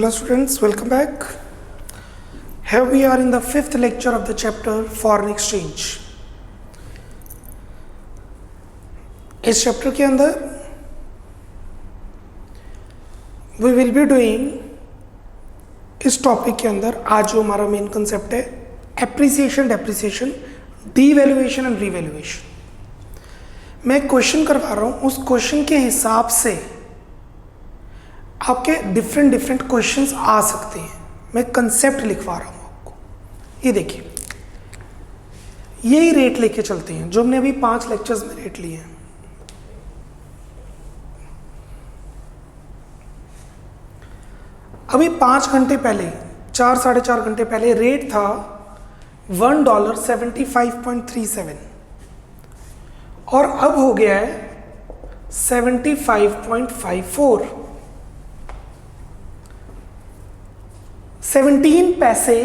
Hello students, welcome back. Here we are in the fifth lecture of the chapter Foreign Exchange. इस chapter के अंदर we will be doing, इस topic के अंदर आज जो हमारा मेन कंसेप्ट है appreciation, depreciation, devaluation and revaluation. मैं एक क्वेश्चन करवा रहा हूँ, उस क्वेश्चन के हिसाब से आपके डिफरेंट क्वेश्चंस आ सकते हैं. मैं कंसेप्ट लिखवा रहा हूँ आपको. ये देखिए, यही रेट लेके चलते हैं जो हमने अभी 5 लेक्चर्स में रेट लिए हैं. अभी 5 घंटे पहले, 4-4.5 घंटे पहले रेट था $1.75.37 और अब हो गया है 75.54. 17 पैसे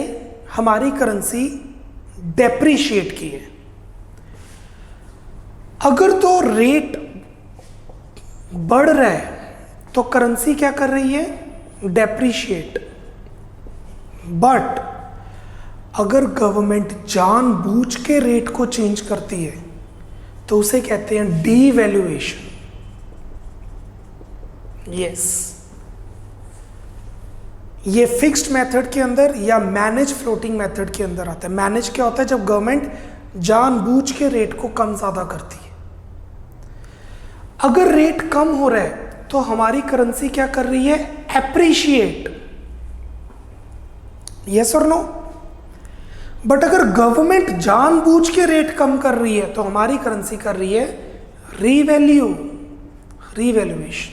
हमारी करेंसी डेप्रिशिएट की है. अगर तो रेट बढ़ रहा है तो करेंसी क्या कर रही है? डेप्रिशिएट. बट अगर गवर्नमेंट जानबूझ के रेट को चेंज करती है तो उसे कहते हैं डीवैल्यूएशन. यस, ये फिक्स्ड मेथड के अंदर या मैनेज फ्लोटिंग मेथड के अंदर आता है. मैनेज क्या होता है? जब गवर्नमेंट जानबूझ के रेट को कम ज्यादा करती है. अगर रेट कम हो रहा है तो हमारी करेंसी क्या कर रही है? एप्रिशिएट. यस और नो? बट अगर गवर्नमेंट जानबूझ के रेट कम कर रही है तो हमारी करेंसी कर रही है रीवैल्यूएशन.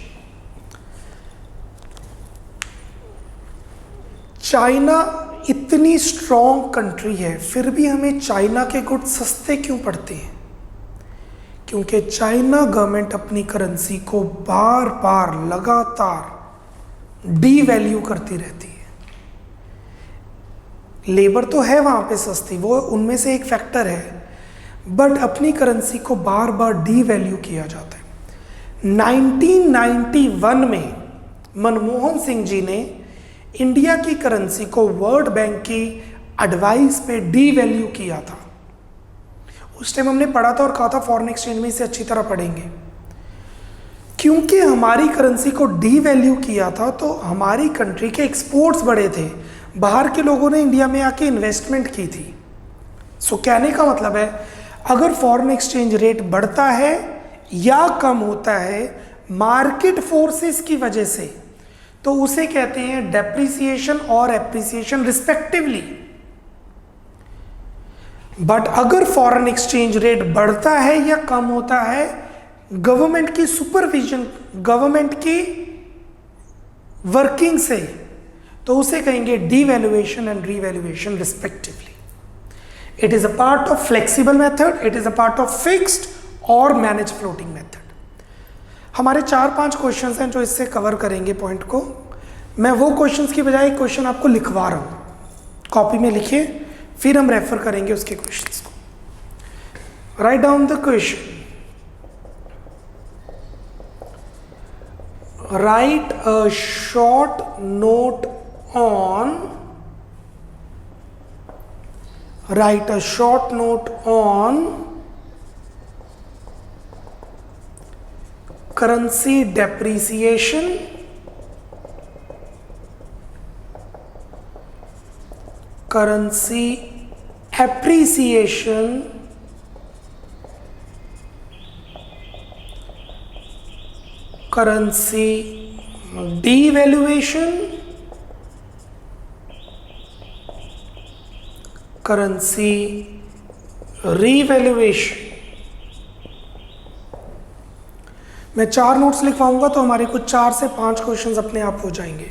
चाइना इतनी स्ट्रॉन्ग कंट्री है, फिर भी हमें चाइना के गुड्स सस्ते क्यों पड़ते हैं? क्योंकि चाइना गवर्नमेंट अपनी करेंसी को बार बार लगातार डीवैल्यू करती रहती है. लेबर तो है वहां पे सस्ती, वो उनमें से एक फैक्टर है, बट अपनी करेंसी को बार बार डीवैल्यू किया जाता है. 1991 में मनमोहन सिंह जी ने इंडिया की करेंसी को वर्ल्ड बैंक की एडवाइस पे डीवैल्यू किया था. उस टाइम हमने पढ़ा था और कहा था फॉरेन एक्सचेंज में इसे अच्छी तरह पढ़ेंगे. क्योंकि हमारी करेंसी को डीवैल्यू किया था तो हमारी कंट्री के एक्सपोर्ट्स बढ़े थे, बाहर के लोगों ने इंडिया में आके इन्वेस्टमेंट की थी. सो कहने का मतलब है, अगर फॉरेन एक्सचेंज रेट बढ़ता है या कम होता है मार्केट फोर्सेस की वजह से, तो उसे कहते हैं डेप्रिसिएशन और एप्रिसिएशन रिस्पेक्टिवली. बट अगर फॉरेन एक्सचेंज रेट बढ़ता है या कम होता है गवर्नमेंट की सुपरविजन, गवर्नमेंट की वर्किंग से, तो उसे कहेंगे devaluation and revaluation respectively. It is a part of flexible method, it is a part of fixed और मैनेज फ्लोटिंग मेथड. हमारे 4-5 क्वेश्चंस हैं जो इससे कवर करेंगे पॉइंट को. मैं वो क्वेश्चंस की बजाय एक क्वेश्चन आपको लिखवा रहा हूं, कॉपी में लिखिए, फिर हम रेफर करेंगे उसके क्वेश्चंस को. Write down the question. Right a short note on currency depreciation, currency appreciation, currency devaluation, currency revaluation. मैं 4 नोट्स लिखवाऊंगा तो हमारे कुछ 4 से 5 क्वेश्चंस अपने आप हो जाएंगे.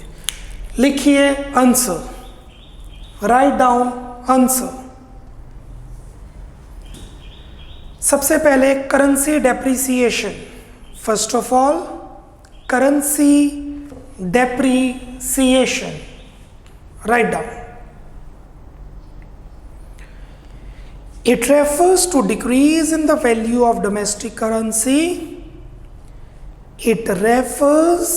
लिखिए आंसर. Write down answer. सबसे पहले currency depreciation. First of all currency depreciation. Write down. It refers to decrease in the value of domestic currency. It refers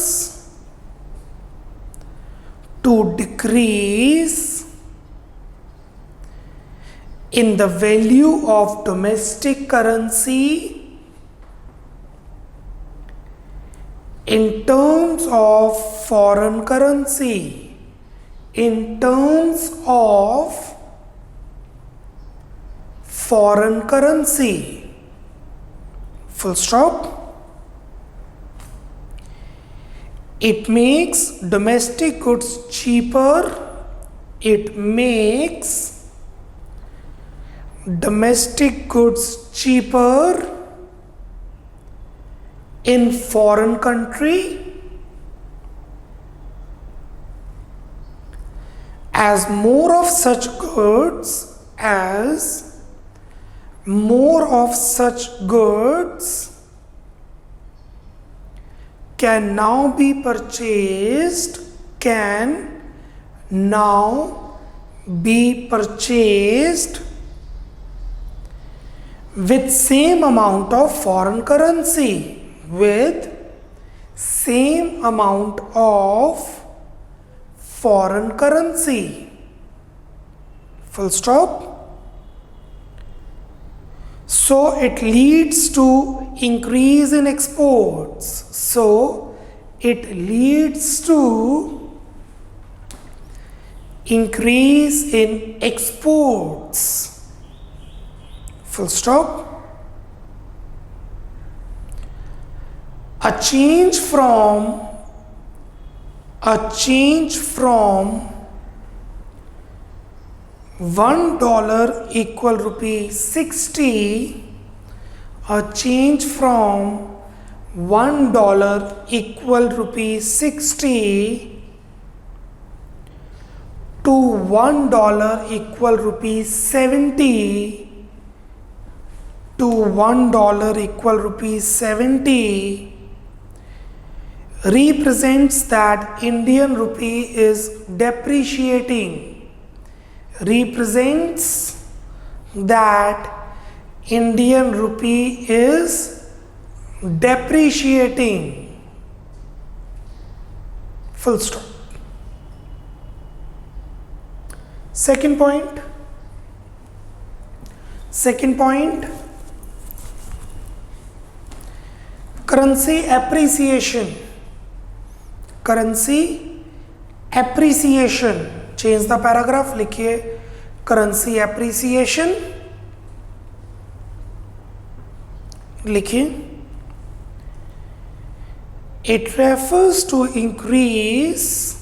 to decrease in the value of domestic currency in terms of foreign currency, in terms of foreign currency, full stop. It makes domestic goods cheaper. It makes domestic goods cheaper in foreign country as more of such goods can now be purchased with same amount of foreign currency, full stop. So it leads to increase in exports. Full stop. A change from $1 equal rupee 60, a change from $1 equal rupee 60 to $1 equal rupee 70 represents that Indian rupee is depreciating. Full stop. Second point, currency appreciation. Change the paragraph, लिखिए currency appreciation, लिखिए it refers to increase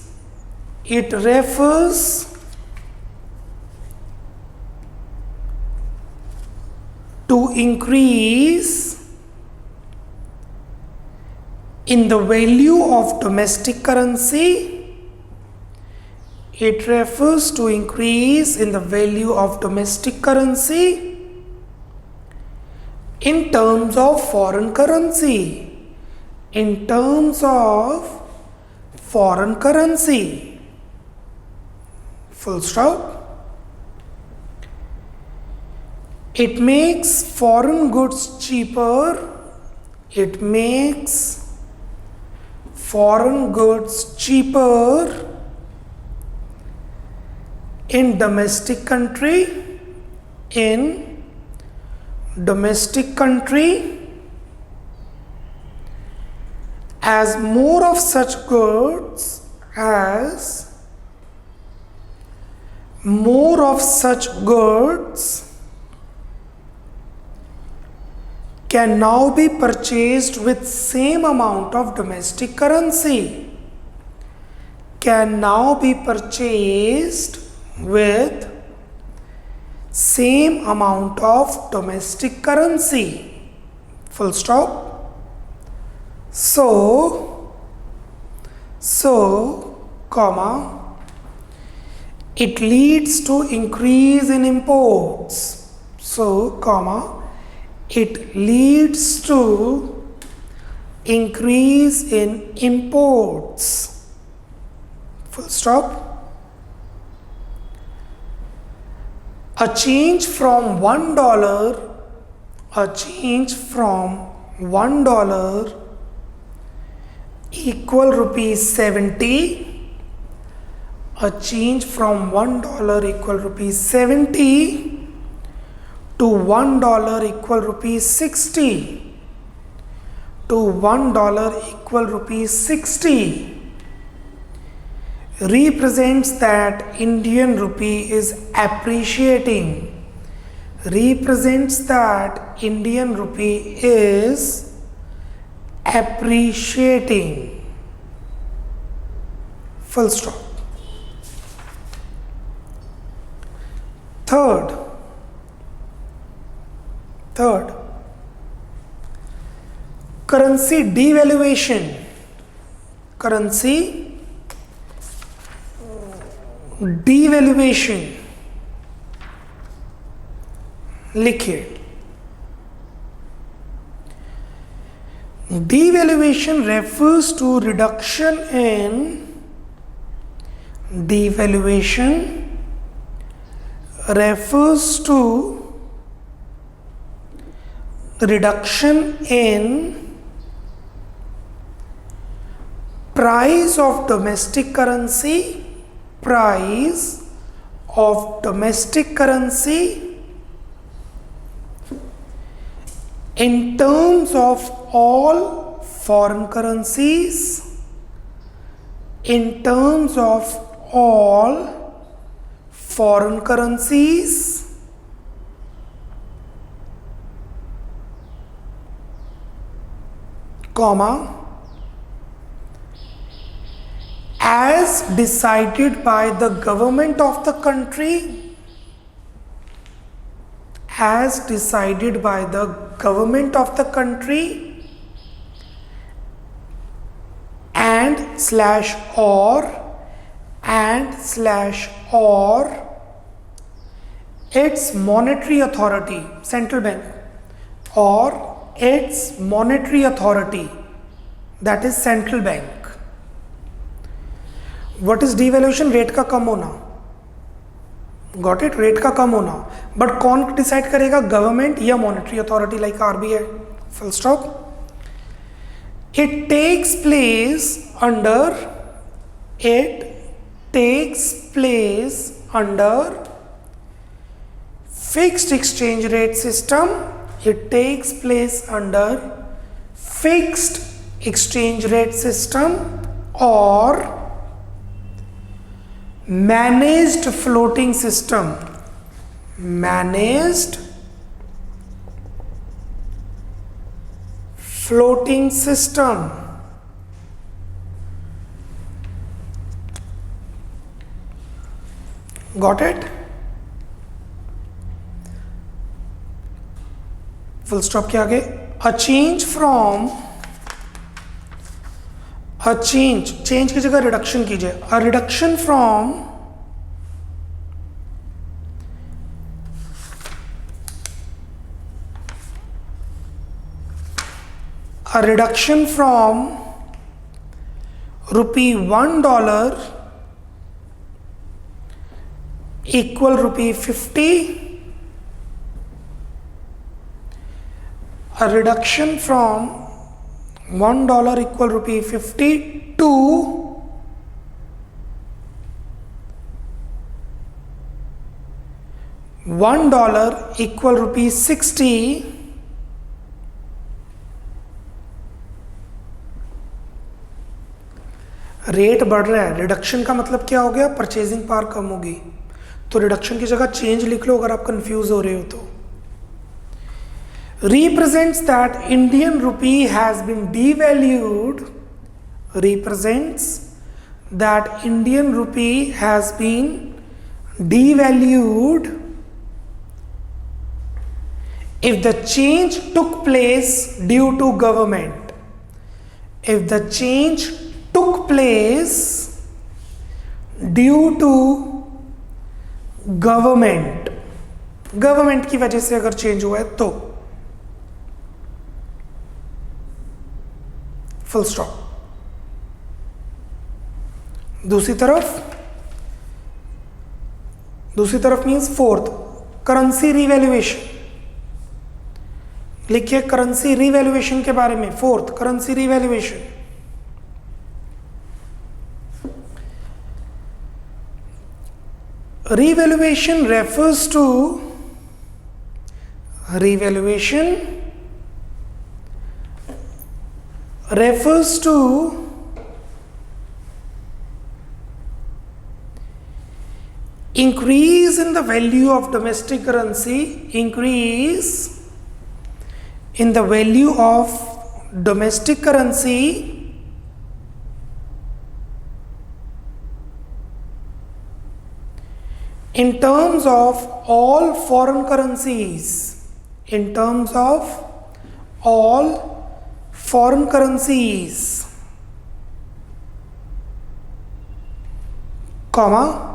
in the value of domestic currency. It refers to increase in the value of domestic currency in terms of foreign currency. Full stop. It makes foreign goods cheaper. In domestic country as more of such goods can now be purchased with same amount of domestic currency. Full stop. Comma, it leads to increase in imports. It leads to increase in imports. Full stop. A change from $1 equal rupee 70, a change from $1 equal rupees 70 to $1 equal rupees 60 to $1 equal rupees 60 represents that Indian rupee is appreciating. Represents that Indian rupee is appreciating. Full stop. Third, currency devaluation. Currency devaluation. लिखिए, devaluation refers to reduction in devaluation refers to reduction in price of domestic currency, price of domestic currency in terms of all foreign currencies, in terms of all foreign currencies, comma, as decided by the government of the country, as decided by the government of the country, and slash or its monetary authority, central bank, or its monetary authority, that is central bank. What is devaluation? Rate का कम होना. Got it? Rate का कम होना. But कौन decide करेगा? Government या monetary authority like RBI. Full stop. It takes place under fixed exchange rate system. It takes place under fixed exchange rate system or managed floating system. Managed floating system. Got it? Full stop के आगे change की जगह reduction कीजिए. A reduction from $1 equal ₹50. A reduction from $1 equal ₹50 to $1 equal ₹60. Rate बढ़ रहा है. Reduction का मतलब क्या हो गया? परचेजिंग पावर कम होगी. तो रिडक्शन की जगह चेंज लिख लो अगर आप कंफ्यूज हो रहे हो तो. Represents that Indian rupee has been devalued. Represents that Indian rupee has been devalued if the change took place due to government. If the change took place due to government की वजह से अगर change हुआ है तो. Full stop. दूसरी तरफ means fourth, currency revaluation. लिखिए करेंसी रिवैल्यूएशन के बारे में. Fourth, currency revaluation. Revaluation refers to increase in the value of domestic currency, increase in the value of domestic currency in terms of all foreign currencies, in terms of all foreign currencies, comma,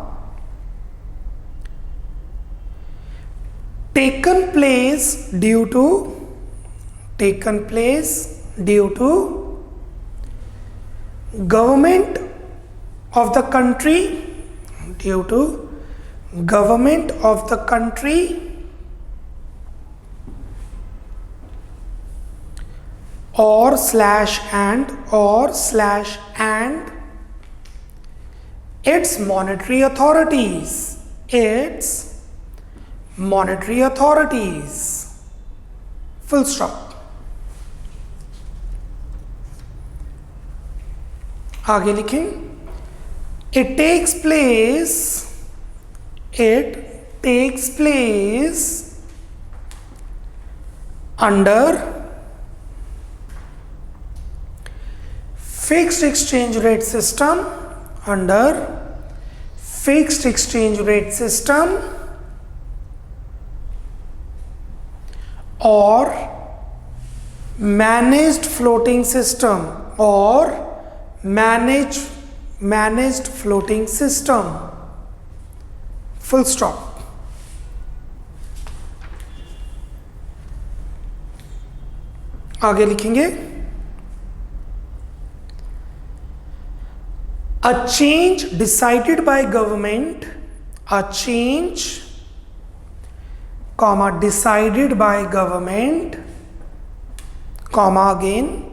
taken place due to government of the country, or slash and its monetary authorities, full stop. आगे लिखें, it takes place under fixed exchange rate system, or managed floating system, full stop. आगे लिखेंगे, a change decided by government, decided by government, again,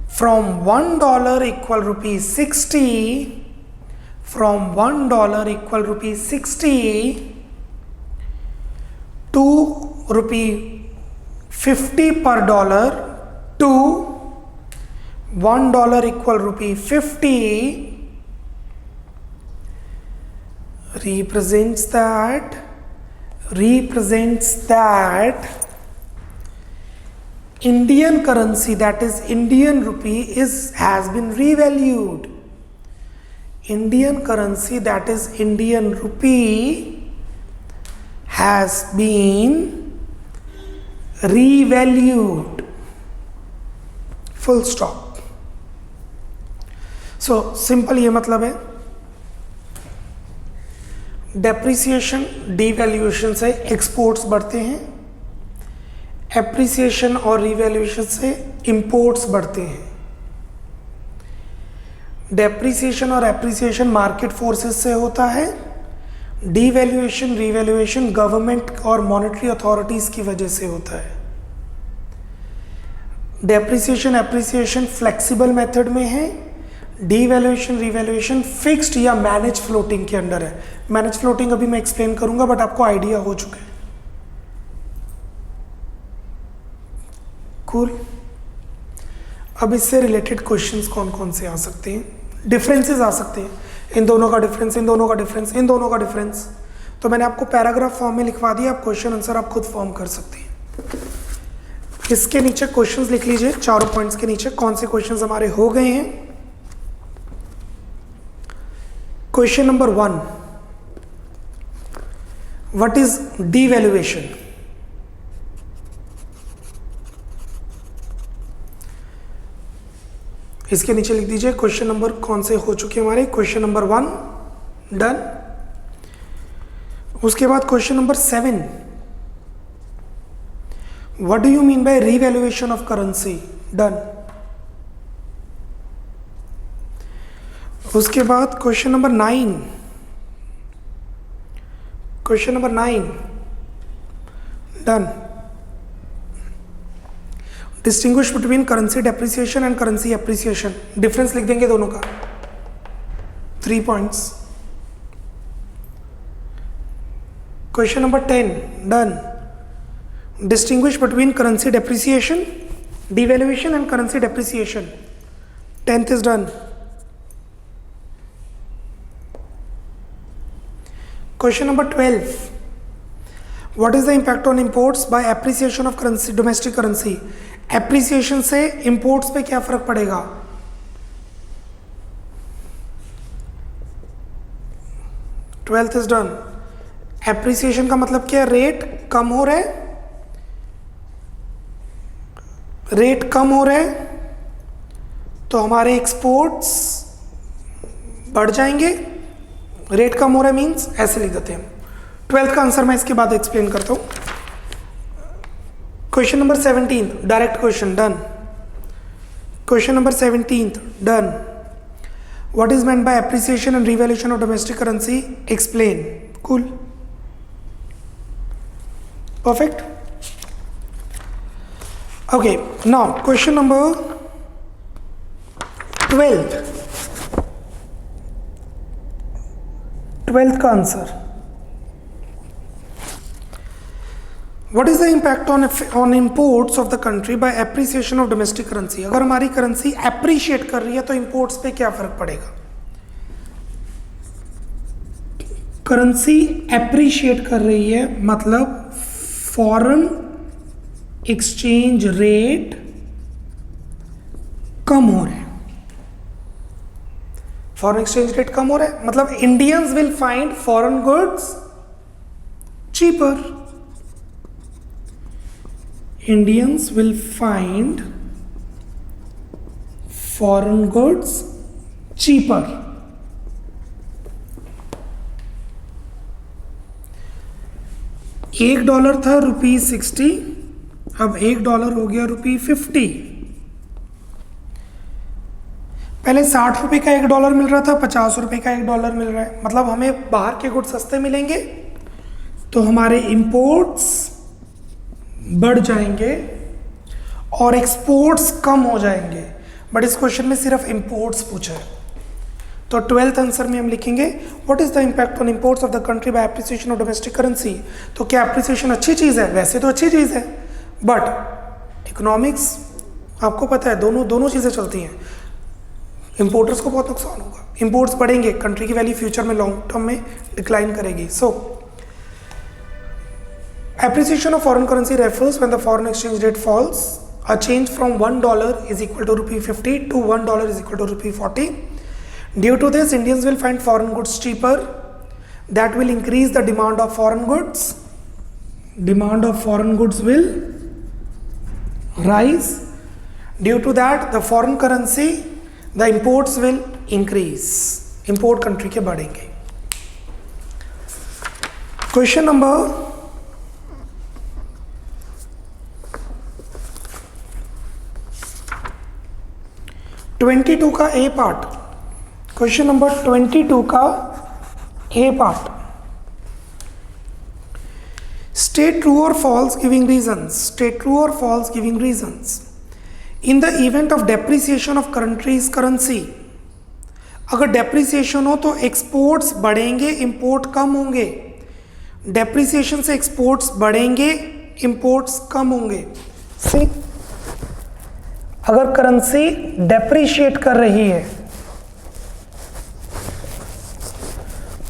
from $1 equal rupees 60, to rupee 50 per dollar to $1 equal rupee 50 represents that Indian currency, that is Indian rupee, has been revalued. Indian currency, that is Indian rupee, has been revalued. Full stop. So simple ये मतलब है, depreciation devaluation से exports बढ़ते हैं, appreciation और revaluation से imports बढ़ते हैं। डेप्रिसिएशन और एप्रिसिएशन मार्केट फोर्सेस से होता है, डिवैल्यूएशन रिवैल्यूएशन गवर्नमेंट और मॉनेटरी अथॉरिटीज की वजह से होता है। डेप्रिसिएशन एप्रिसिएशन फ्लेक्सिबल मेथड में है, डिवैल्यूएशन रिवैल्यूएशन फिक्स्ड या मैनेज फ्लोटिंग के अंडर है। मैनेज फ्लोटिंग अभी मैं एक्सप्लेन करूंगा, बट आपको आइडिया हो चुका है। कूल। अब इससे रिलेटेड क्वेश्चंस कौन कौन से आ सकते हैं? डिफरेंसेस आ सकते हैं, इन दोनों का डिफरेंस, इन दोनों का डिफरेंस, इन दोनों का डिफरेंस। तो मैंने आपको पैराग्राफ फॉर्म में लिखवा दिया, आप क्वेश्चन आंसर आप खुद फॉर्म कर सकते हैं। इसके नीचे क्वेश्चंस लिख लीजिए, चारों पॉइंट्स के नीचे कौन से क्वेश्चंस हमारे हो गए हैं। Question number 1, what is devaluation? इसके नीचे लिख दीजिए क्वेश्चन नंबर कौन से हो चुके हैं हमारे। Question number 1 done. उसके बाद question number 7, what do you mean by revaluation of currency? Done. उसके बाद question number 9, done. Distinguish between currency depreciation and currency appreciation, difference लिख देंगे दोनों का। 3 points. Question number 10, done. Distinguish between currency depreciation, devaluation and currency depreciation. 10th is done. Question number 12. What is the impact on imports by appreciation of currency, domestic currency? Appreciation से imports पे क्या फर्क पड़ेगा? 12th is done. Appreciation का मतलब क्या? Rate कम हो रहा है, रेट कम हो रहा है तो हमारे एक्सपोर्ट्स बढ़ जाएंगे. रेट कम हो रहा है मीन्स ऐसे लिख देते हैं. 12th का आंसर मैं इसके बाद एक्सप्लेन करता हूं. Question number 17, direct question, done. Question number 17, done. What is meant by appreciation and revaluation of domestic currency? Explain. Cool. Perfect. Okay, now question number 12. 12th का answer. What is the impact on imports of the country by appreciation of domestic currency? अगर हमारी currency appreciate कर रही है तो imports पे क्या फर्क पड़ेगा? करेंसी appreciate कर रही है मतलब फॉरेन एक्सचेंज रेट कम हो रहा है. फॉरेन एक्सचेंज रेट कम हो रहा है मतलब Indians will find foreign goods cheaper. Indians will find foreign goods cheaper. $1 था ₹60, अब $1 हो गया ₹50. पहले ₹60 का $1 मिल रहा था, ₹50 का $1 मिल रहा है. मतलब हमें बाहर के गुड्स सस्ते मिलेंगे तो हमारे इंपोर्ट्स बढ़ जाएंगे और एक्सपोर्ट्स कम हो जाएंगे. बट इस क्वेश्चन में सिर्फ इंपोर्ट्स पूछा है तो 12th आंसर में हम लिखेंगे what is the impact on imports of the country bye appreciation of domestic currency. तो क्या एप्रिसिएशन अच्छी चीज़ है? वैसे तो अच्छी चीज़ है बट इकोनॉमिक्स आपको पता है दोनों चीज़ें चलती हैं. इंपोर्टर्स को बहुत नुकसान होगा, इंपोर्ट्स बढ़ेंगे, कंट्री की वैल्यू फ्यूचर में लॉन्ग टर्म में डिक्लाइन करेगी. सो appreciation of foreign currency refers when the foreign exchange rate falls. A change from $1 is equal to ₹50 to $1 is equal to ₹40. Due to this, Indians will find foreign goods cheaper. That will increase the demand of foreign goods. Demand of foreign goods will rise. Due to that, the foreign currency, the imports will increase. Import country के बढ़ेंगे. Question number 22 का A part. Question number 22 का A part. State true और false giving reasons. State true और false giving reasons. In the event of depreciation of country's currency, अगर depreciation हो तो exports बढ़ेंगे, इंपोर्ट कम होंगे. डेप्रिसिएशन से एक्सपोर्ट्स बढ़ेंगे, इंपोर्ट्स कम होंगे. सी, अगर करेंसी डेप्रिशिएट कर रही है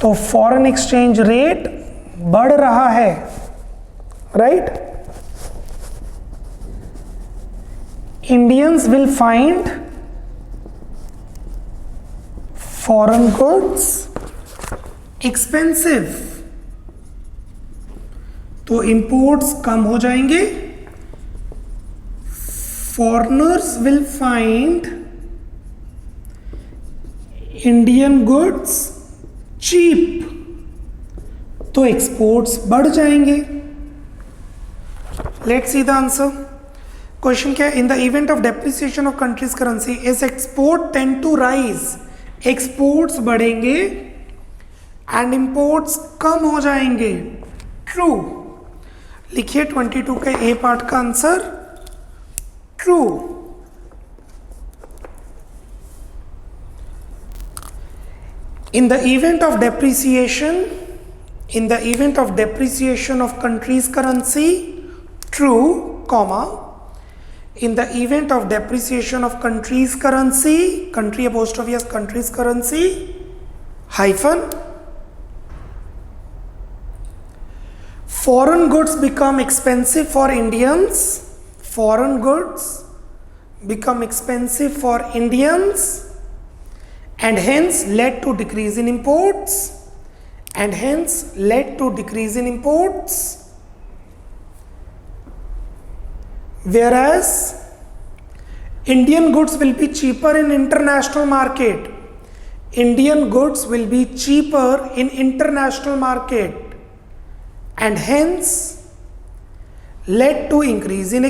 तो फॉरेन एक्सचेंज रेट बढ़ रहा है, right? Indians will find foreign goods expensive, तो इंपोर्ट्स कम हो जाएंगे. Foreigners will find Indian goods cheap, तो एक्सपोर्ट्स बढ़ जाएंगे. Let's see the answer. Question क्या है? In the event of depreciation of country's currency is export tend to rise. Exports बढ़ेंगे एंड इंपोर्ट्स कम हो जाएंगे. ट्रू. लिखिए 22 के ए पार्ट का answer true. In the event of depreciation of country's currency, true, comma. In the event of depreciation of country's currency, country apostrophe as country's currency, hyphen. Foreign goods become expensive for Indians. Foreign goods become expensive for Indians and hence led to decrease in imports. Whereas Indian goods will be cheaper in international market. And hence led to increase in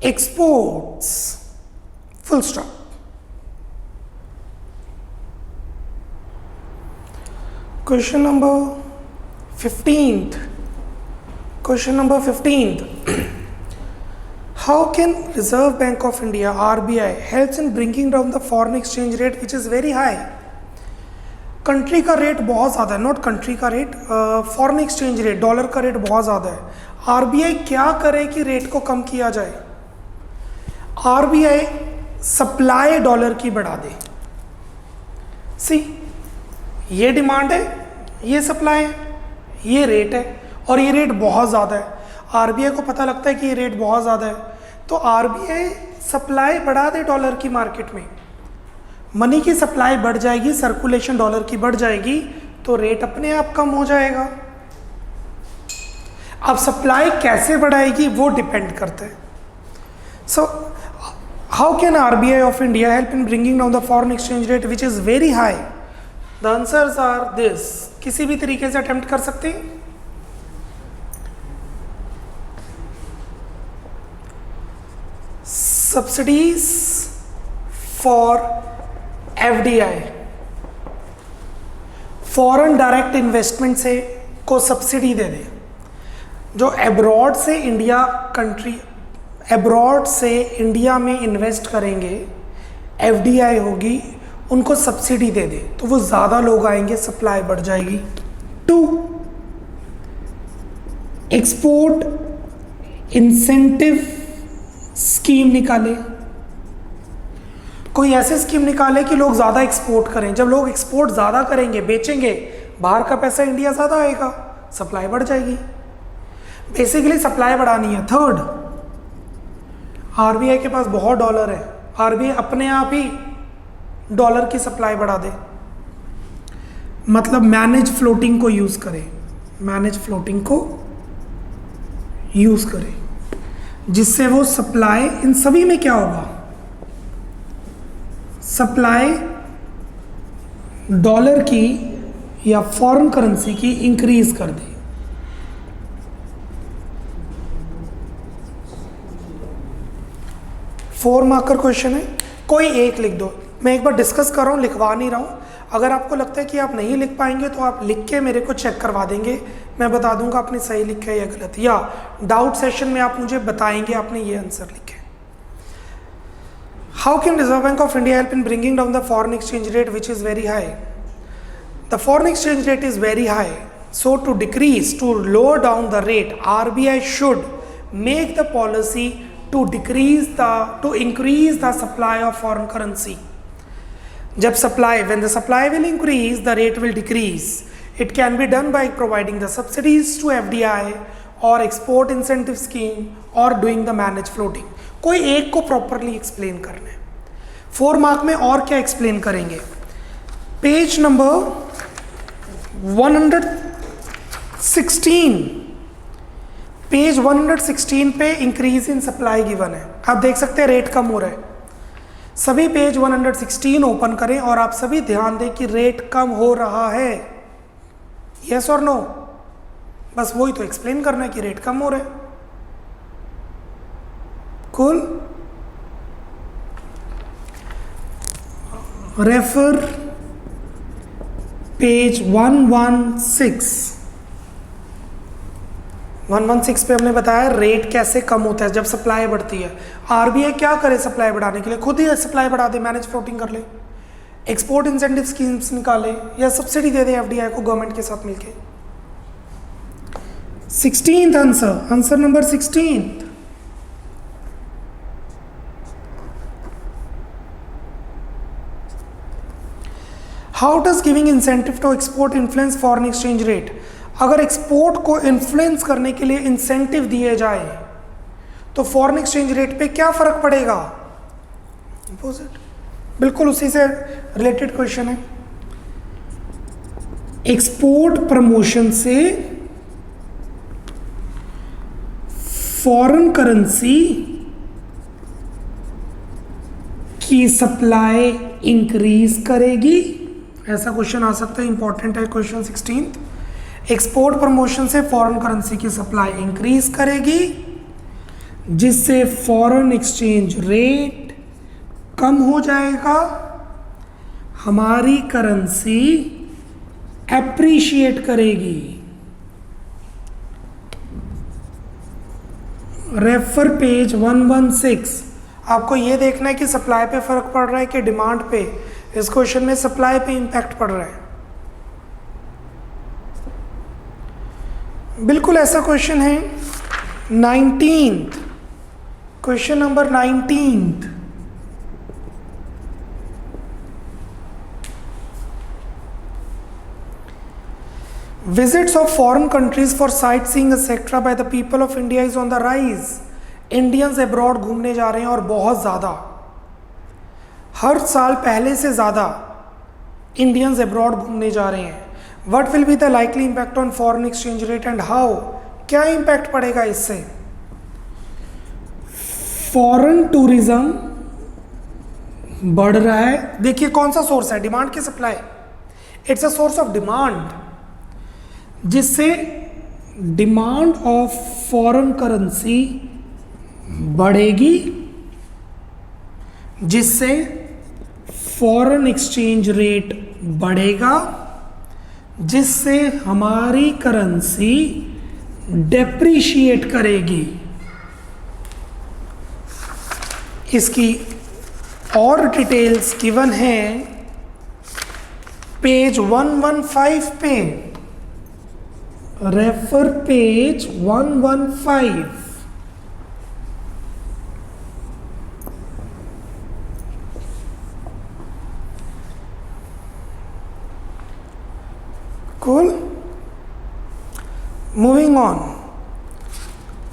exports. Full stop. Question number 15th. How can Reserve Bank of India RBI helps in bringing down the foreign exchange rate which is very high? Country का rate बहुत ज़्यादा है, not country का rate, foreign exchange rate, dollar का rate बहुत ज़्यादा है. RBI क्या करे कि रेट को कम किया जाए? आरबीआई सप्लाई डॉलर की बढ़ा दे. ये डिमांड है, ये सप्लाई है, ये रेट है और ये रेट बहुत ज़्यादा है. आरबीआई को पता लगता है कि ये रेट बहुत ज़्यादा है तो आरबीआई सप्लाई बढ़ा दे डॉलर की मार्केट में. मनी की सप्लाई बढ़ जाएगी, सर्कुलेशन डॉलर की बढ़ जाएगी तो रेट अपने आप कम हो जाएगा. अब सप्लाई कैसे बढ़ाएगी वो डिपेंड करता है. So how can RBI of India help in bringing down the foreign exchange rate which is very high? The answers are this. किसी भी तरीके से अटेम्प्ट कर सकते हैं. Subsidies for FDI, foreign direct investment से को सब्सिडी दे दे. जो अब्रॉड से इंडिया में इन्वेस्ट करेंगे, एफडीआई होगी, उनको सब्सिडी दे दे तो वो ज़्यादा लोग आएंगे, सप्लाई बढ़ जाएगी. 2, एक्सपोर्ट इंसेंटिव स्कीम निकाले. कोई ऐसे स्कीम निकाले कि लोग ज़्यादा एक्सपोर्ट करें. जब लोग एक्सपोर्ट ज़्यादा करेंगे, बेचेंगे, बाहर का पैसा इंडिया ज़्यादा आएगा, सप्लाई बढ़ जाएगी. बेसिकली सप्लाई बढ़ानी है. 3rd, आरबीआई के पास बहुत डॉलर है, आरबीआई अपने आप ही डॉलर की सप्लाई बढ़ा दे. मतलब मैनेज फ्लोटिंग को यूज़ करे, जिससे वो सप्लाई, इन सभी में क्या होगा, सप्लाई डॉलर की या फॉरेन करेंसी की इंक्रीज कर दे. फोर मार्कर क्वेश्चन है, कोई एक लिख दो. मैं एक बार डिस्कस कर रहा हूँ, लिखवा नहीं रहा हूँ. अगर आपको लगता है कि आप नहीं लिख पाएंगे तो आप लिख के मेरे को चेक करवा देंगे, मैं बता दूंगा आपने सही लिखा है या गलत, या डाउट सेशन में आप मुझे बताएंगे आपने ये आंसर लिखे. How can Reserve Bank of India help in bringing down the foreign exchange rate which is very high? The foreign exchange rate is very high, so to lower down the rate, RBI should make the policy to increase the supply of foreign currency. When the supply will increase, the rate will decrease. It can be done by providing the subsidies to FDI or export incentive scheme or doing the managed floating. कोई एक को properly explain करना है. 4 mark में और क्या explain करेंगे? Page number 116, page 116 पे इंक्रीज इन सप्लाई गिवन है. आप देख सकते हैं रेट कम हो रहा है. सभी पेज 116 ओपन करें और आप सभी ध्यान दें कि रेट कम हो रहा है. यस और नो? बस वही तो एक्सप्लेन करना है कि रेट कम हो रहा है. कूल. Refer page 116. 116 पे हमने बताया रेट कैसे कम होता है जब सप्लाई बढ़ती है। आरबीआई क्या करे सप्लाई बढ़ाने के लिए, खुद ही सप्लाई बढ़ा दे, मैनेज फ्लोटिंग कर ले, एक्सपोर्ट इंसेंटिव स्कीम्स निकाले या सब्सिडी दे दे एफडीआई को गवर्नमेंट के साथ मिलके। 16th answer number 16। How does giving incentive to export influence foreign exchange rate. अगर एक्सपोर्ट को इन्फ्लुएंस करने के लिए इंसेंटिव दिए जाए तो फॉरेन एक्सचेंज रेट पे क्या फर्क पड़ेगा? अपोजिट, बिल्कुल उसी से रिलेटेड क्वेश्चन है। एक्सपोर्ट प्रमोशन से फॉरेन करेंसी की सप्लाई इंक्रीज करेगी, ऐसा क्वेश्चन आ सकता है, इंपॉर्टेंट है क्वेश्चन 16th। एक्सपोर्ट प्रमोशन से फॉरेन करेंसी की सप्लाई इंक्रीज करेगी जिससे फॉरेन एक्सचेंज रेट कम हो जाएगा, हमारी करेंसी एप्रिशिएट करेगी। Refer page 116। आपको ये देखना है कि सप्लाई पे फर्क पड़ रहा है कि डिमांड पे। इस क्वेश्चन में सप्लाई पे इंपैक्ट पड़ रहा है, बिल्कुल ऐसा क्वेश्चन है। 19th question number 19th। Visits of foreign countries for sightseeing etc. by the people of India is on the rise. Indians abroad घूमने जा रहे हैं और बहुत ज़्यादा, हर साल पहले से ज़्यादा Indians abroad घूमने जा रहे हैं। What will be the likely impact on foreign exchange rate and how? क्या इम्पैक्ट पड़ेगा इससे? फॉरेन टूरिज्म बढ़ रहा है। देखिए कौन सा सोर्स है, डिमांड की supply. It's a source of demand, जिससे डिमांड ऑफ फॉरेन करेंसी बढ़ेगी, जिससे फॉरेन एक्सचेंज रेट बढ़ेगा, जिससे हमारी करेंसी डेप्रिशिएट करेगी। इसकी और डिटेल्स गिवन है पेज 115 पे। Refer page 115। Cool. Moving on.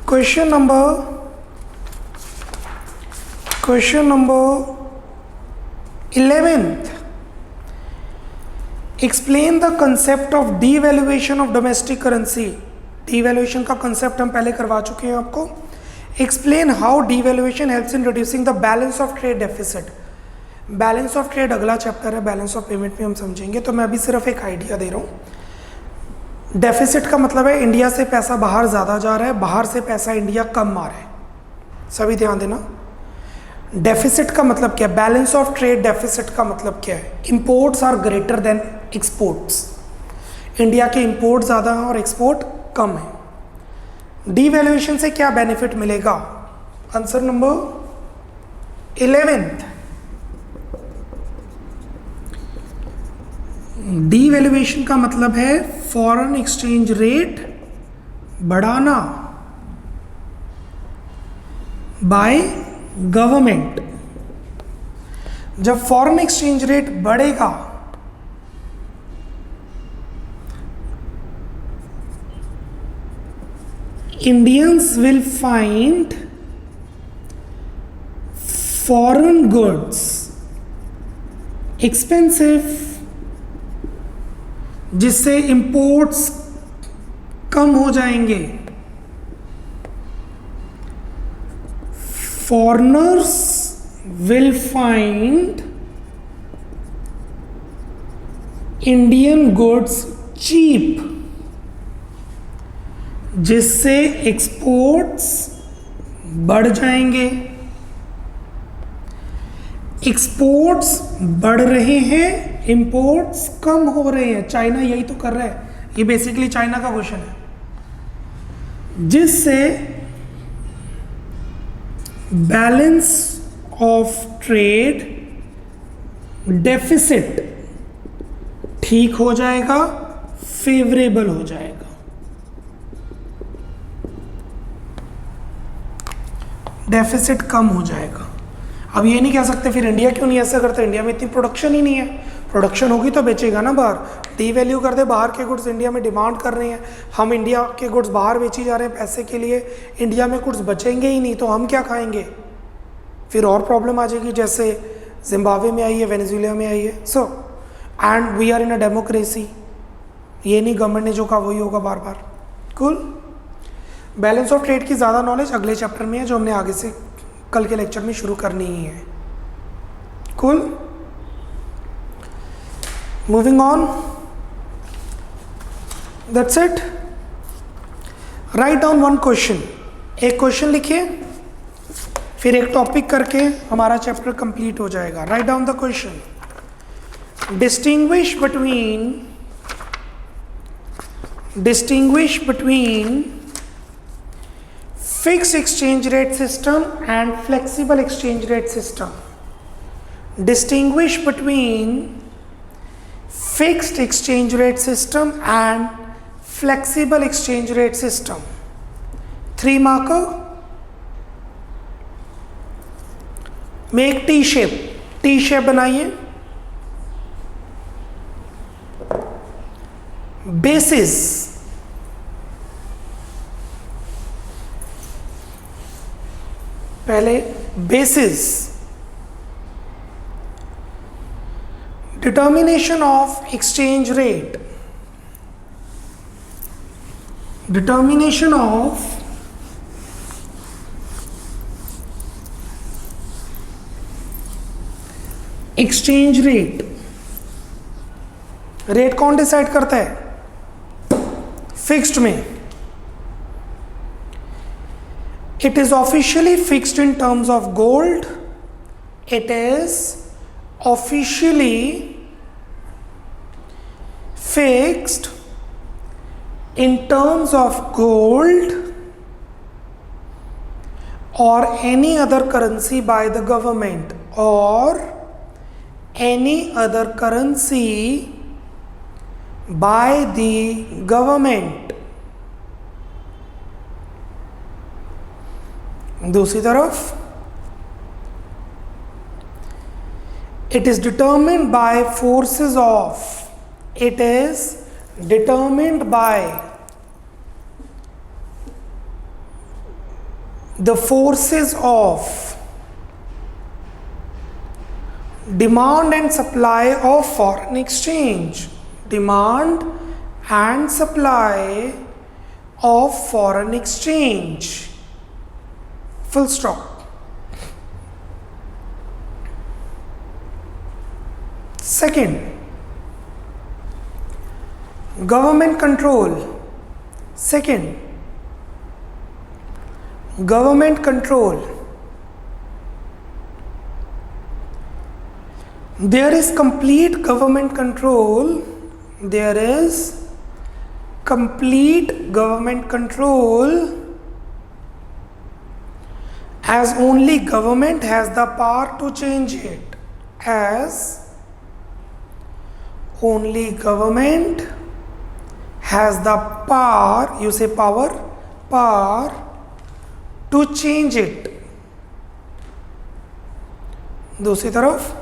Question number 11th. Explain the concept of devaluation of domestic currency. Devaluation का concept हम पहले करवा चुके हैं आपको। Explain how devaluation helps in reducing the balance of trade deficit. Balance of trade अगला chapter है, balance of payment में हम समझेंगे, तो मैं अभी सिर्फ एक आइडिया दे रहा हूँ। डेफिसिट का मतलब है इंडिया से पैसा बाहर ज़्यादा जा रहा है, बाहर से पैसा इंडिया कम आ रहा है। सभी ध्यान देना। डेफिसिट का मतलब क्या है, बैलेंस ऑफ ट्रेड डेफिसिट का मतलब क्या है? Imports are greater than exports. India के इंपोर्ट ज़्यादा हैं और एक्सपोर्ट कम है। डीवैल्यूएशन से क्या बेनिफिट मिलेगा? Answer number 11th। डीवैल्यूएशन का मतलब है फॉरेन एक्सचेंज रेट बढ़ाना बाय गवर्नमेंट। जब फॉरेन एक्सचेंज रेट बढ़ेगा Indians will find foreign goods expensive, जिससे इंपोर्ट्स कम हो जाएंगे। Foreigners will find Indian goods cheap, जिससे एक्सपोर्ट्स बढ़ जाएंगे। एक्सपोर्ट्स बढ़ रहे हैं, इंपोर्ट्स कम हो रहे हैं। चाइना यही तो कर रहा है, ये बेसिकली चाइना का क्वेश्चन है। जिससे बैलेंस ऑफ ट्रेड डेफिसिट ठीक हो जाएगा, फेवरेबल हो जाएगा। डेफिसिट कम हो जाएगा। अब ये नहीं कह सकते फिर इंडिया क्यों नहीं ऐसा करता, इंडिया में इतनी प्रोडक्शन ही नहीं है। प्रोडक्शन होगी तो बेचेगा ना बाहर। डीवैल्यू कर दे, बाहर के गुड्स इंडिया में डिमांड कर रहे हैं, हम इंडिया के गुड्स बाहर बेची जा रहे हैं पैसे के लिए, इंडिया में गुड्स बचेंगे ही नहीं तो हम क्या खाएंगे, फिर और प्रॉब्लम आ जाएगी, जैसे जिम्बाब्वे में आई है, वेनेजुएला में आई है। So and we are in a democracy, ये नहीं गवर्नमेंट ने जो कहा वही होगा बार बार। कूल। बैलेंस ऑफ ट्रेड की ज़्यादा नॉलेज अगले चैप्टर में है, जो हमने आगे से कल के लेक्चर में शुरू करनी ही है। Cool. Moving on, that's it. Write down one question, एक क्वेश्चन लिखिए, फिर एक टॉपिक करके हमारा चैप्टर कंप्लीट हो जाएगा। Write down the question. distinguish between fixed exchange rate system and flexible exchange rate system. Distinguish between fixed exchange rate system and flexible exchange rate system. 3 marker. Make T shape. T shape बनाइए। Basis, पहले basis, determination of exchange rate, determination of exchange rate. Rate कौन decide करता है? Fixed में। It is officially fixed in terms of gold. It is officially fixed in terms of gold or any other currency by the government, or any other currency by the government. दूसरी तरफ, it is determined by forces of, it is determined by the forces of demand and supply of foreign exchange. Demand and supply of foreign exchange. Full stop. Second, government control. Second, government control. There is complete government control. There is complete government control, as only government has the power to change it. As only government has the power, you say power, power to change it. दूसरी तरफ,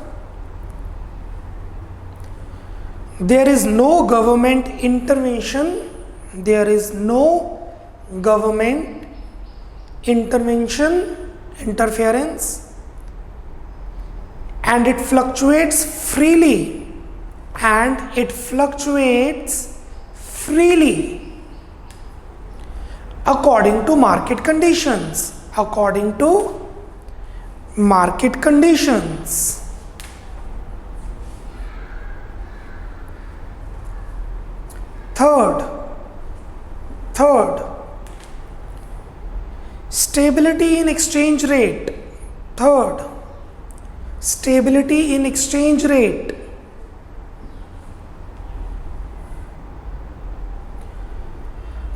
there is no government intervention, there is no government intervention, interference, and it fluctuates freely, and it fluctuates freely according to market conditions, according to market conditions. Third, stability in exchange rate. Third, stability in exchange rate.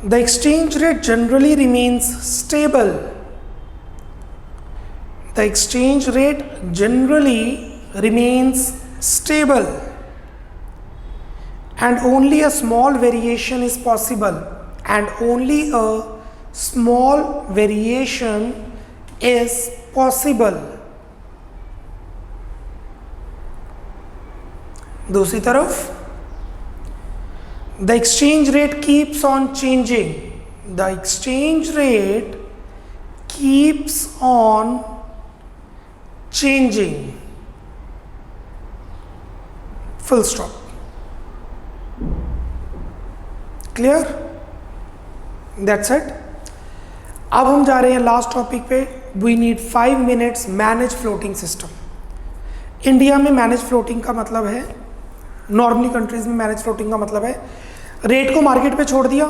The exchange rate generally remains stable. The exchange rate generally remains stable and only a small variation is possible. And only a small variation is possible. दूसरी तरफ, the exchange rate keeps on changing. The exchange rate keeps on changing. Full stop. Clear? That's it. अब हम जा रहे हैं last topic पे. We need 5 minutes manage floating system. India में manage floating का मतलब है, नॉर्मली कंट्रीज में मैनेज फ्लोटिंग का मतलब है रेट को मार्केट पे छोड़ दिया,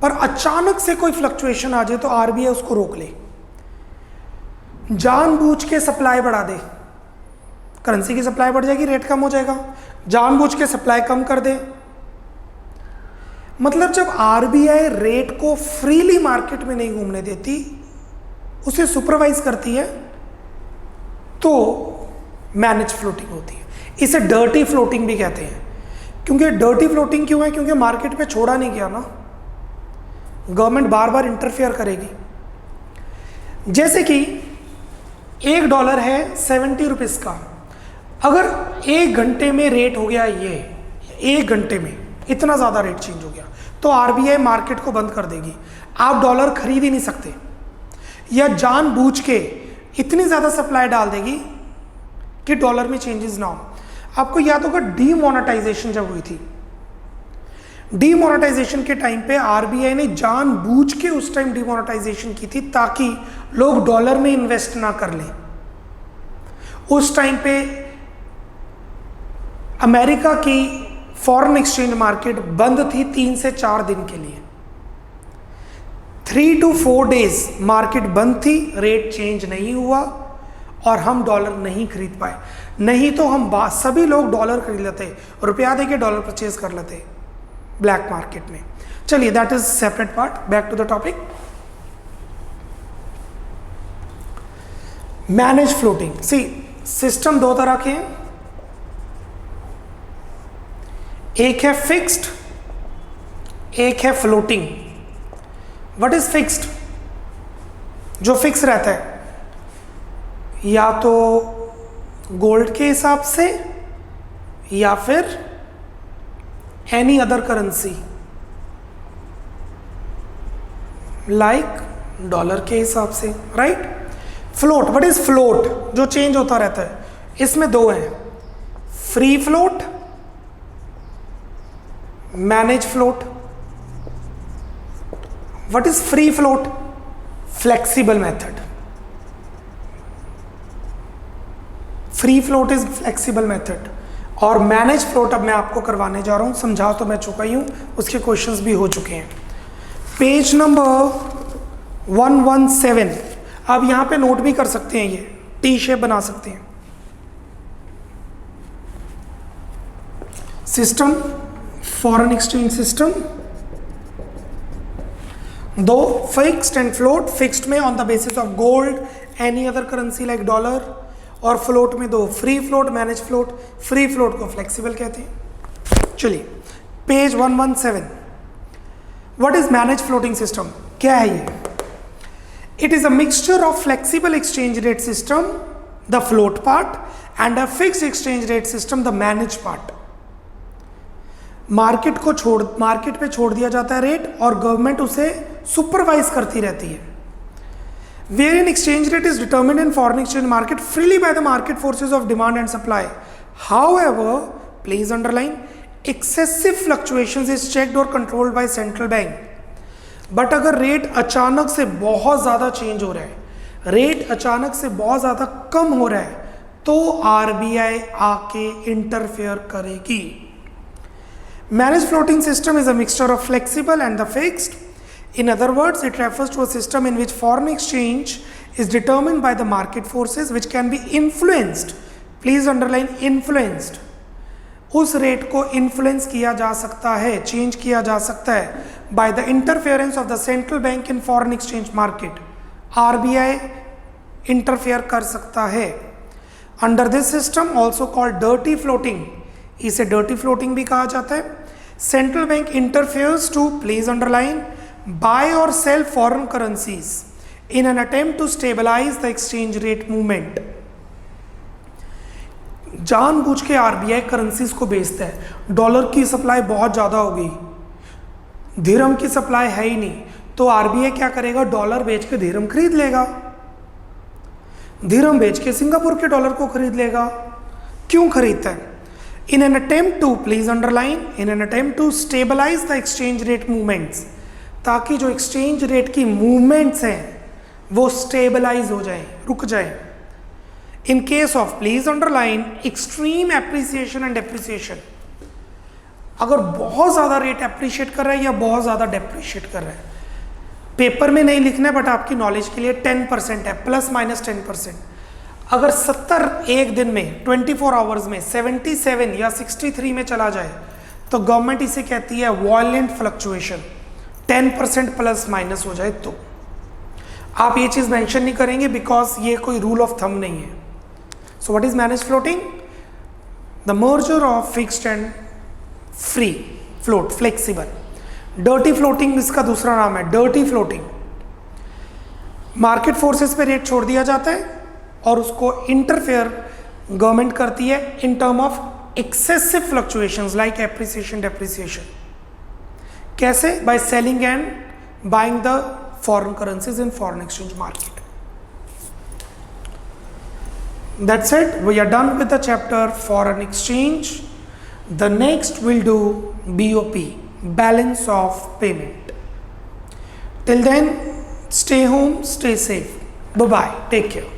पर अचानक से कोई फ्लक्चुएशन आ जाए तो आरबीआई उसको रोक ले, जानबूझ के सप्लाई बढ़ा दे, करेंसी की सप्लाई बढ़ जाएगी, रेट कम हो जाएगा, जानबूझ के सप्लाई कम कर दे. मतलब जब आरबीआई रेट को फ्रीली मार्केट में नहीं घूमने देती, उसे सुपरवाइज करती है, तो मैनेज फ्लोटिंग होती है. इसे डर्टी फ्लोटिंग भी कहते हैं. क्योंकि डर्टी फ्लोटिंग क्यों है? क्योंकि मार्केट पे छोड़ा नहीं गया ना, गवर्नमेंट बार बार इंटरफेयर करेगी. जैसे कि $1 है 70 रुपीज का, अगर 1 घंटे में रेट हो गया, ये 1 घंटे में इतना ज्यादा रेट चेंज हो गया, तो आरबीआई मार्केट को बंद कर देगी. आप डॉलर खरीद ही नहीं सकते, या जानबूझ के इतनी ज्यादा सप्लाई डाल देगी कि डॉलर में चेंजेस ना हो. आपको याद होगा डीमोनेटाइजेशन जब हुई थी, डीमोनेटाइजेशन के टाइम पे आरबीआई ने जानबूझ के उस टाइम डीमोनेटाइजेशन की थी ताकि लोग डॉलर में इन्वेस्ट ना कर लें. उस टाइम पे अमेरिका की फॉरेन एक्सचेंज मार्केट बंद थी 3 से 4 दिन के लिए. 3 to 4 days मार्केट बंद थी, रेट चेंज नहीं हुआ और हम डॉलर नहीं खरीद पाए. नहीं तो हम सभी लोग डॉलर खरीद लेते, रुपया देके डॉलर परचेज कर लेते ब्लैक मार्केट में. चलिए, that is separate part. Back to the topic. Manage floating. See, system 2 तरह के हैं. एक है फिक्स्ड, एक है फ्लोटिंग. What is fixed? जो फिक्स रहता है, या तो गोल्ड के हिसाब से या फिर any other currency like dollar के हिसाब से, right. Float. What is float? जो चेंज होता रहता है. इसमें 2 हैं, free float, manage float. What is free float? Flexible method. Free float is flexible method. और मैनेज फ्लोट अब मैं आपको करवाने जा रहा हूं. समझा तो मैं चुका ही हूं, उसके क्वेश्चंस भी हो चुके हैं. Page number 117. अब यहां पे नोट भी कर सकते हैं, ये टी शेप बना सकते हैं. System, foreign exchange system, 2 fixed and float. Fixed में on the basis of gold, any other currency like dollar, और फ्लोट में 2 free float, manage float. Free float को फ्लेक्सिबल कहते हैं. चलिए, page 117. What is manage floating system? क्या है ये? It is a mixture of flexible exchange rate system, the float part, and a fixed exchange rate system, the manage part. Market पे छोड़ दिया जाता है रेट, और गवर्नमेंट उसे सुपरवाइज करती रहती है. Wherein exchange rate is determined in foreign exchange market freely by the market forces of demand and supply. However, please underline, excessive fluctuations is checked or controlled by central bank. But अगर rate अचानक से बहुत ज़्यादा change हो रहा है, rate अचानक से बहुत ज़्यादा कम हो रहा है, तो आरबीआई आके इंटरफेयर करेगी. Managed floating system is a mixture of flexible and the fixed. In other words, it refers to a system in which foreign exchange is determined by the market forces which can be influenced. Please underline influenced. उस rate को influence किया जा सकता है, change किया जा सकता है by the interference of the central bank in foreign exchange market. RBI interfere कर सकता है. Under this system also called dirty floating, इसे डर्टी फ्लोटिंग भी कहा जाता है. Central bank interferes too, please underline, buy और sell foreign currencies in an attempt to stabilize the exchange rate movement. जानबूझ के आरबीआई करेंसीज को बेचता है. डॉलर की सप्लाई बहुत ज़्यादा हो गई, धीरम की सप्लाई है ही नहीं, तो आरबीआई क्या करेगा, डॉलर बेच के धीरम खरीद लेगा, धीरम बेच के सिंगापुर के डॉलर को खरीद लेगा. क्यों खरीदता है? In an attempt to, please underline, in an attempt to stabilise the exchange rate movements, ताकि जो एक्सचेंज रेट की मूवमेंट्स हैं वो स्टेबलाइज हो जाए, रुक जाए. In case of, please underline, extreme appreciation and depreciation, अगर बहुत ज़्यादा रेट एप्रिशिएट कर रहा है या बहुत ज़्यादा डेप्रिशिएट कर रहा है, पेपर में नहीं लिखना है बट आपकी नॉलेज के लिए 10% है, प्लस माइनस 10%. अगर 70 एक दिन में 24 आवर्स में 77 या 63 में चला जाए तो गवर्नमेंट इसे कहती है वॉयलेंट फ्लक्चुएशन. 10% प्लस माइनस हो जाए तो आप ये चीज़ मेंशन नहीं करेंगे बिकॉज ये कोई रूल ऑफ थंब नहीं है. So what is manage floating? The merger of fixed and free float, flexible. Dirty floating इसका दूसरा नाम है, डर्टी फ्लोटिंग. मार्केट फोर्सेस पे रेट छोड़ दिया जाता है और उसको इंटरफेयर गवर्नमेंट करती है in term of excessive fluctuations like appreciation, depreciation. कैसे? By selling and buying the foreign currencies in foreign exchange market. That's it. We are done with the chapter foreign exchange. The next we'll do BOP, balance of payment. Till then, stay home, stay safe. Bye bye. Take care.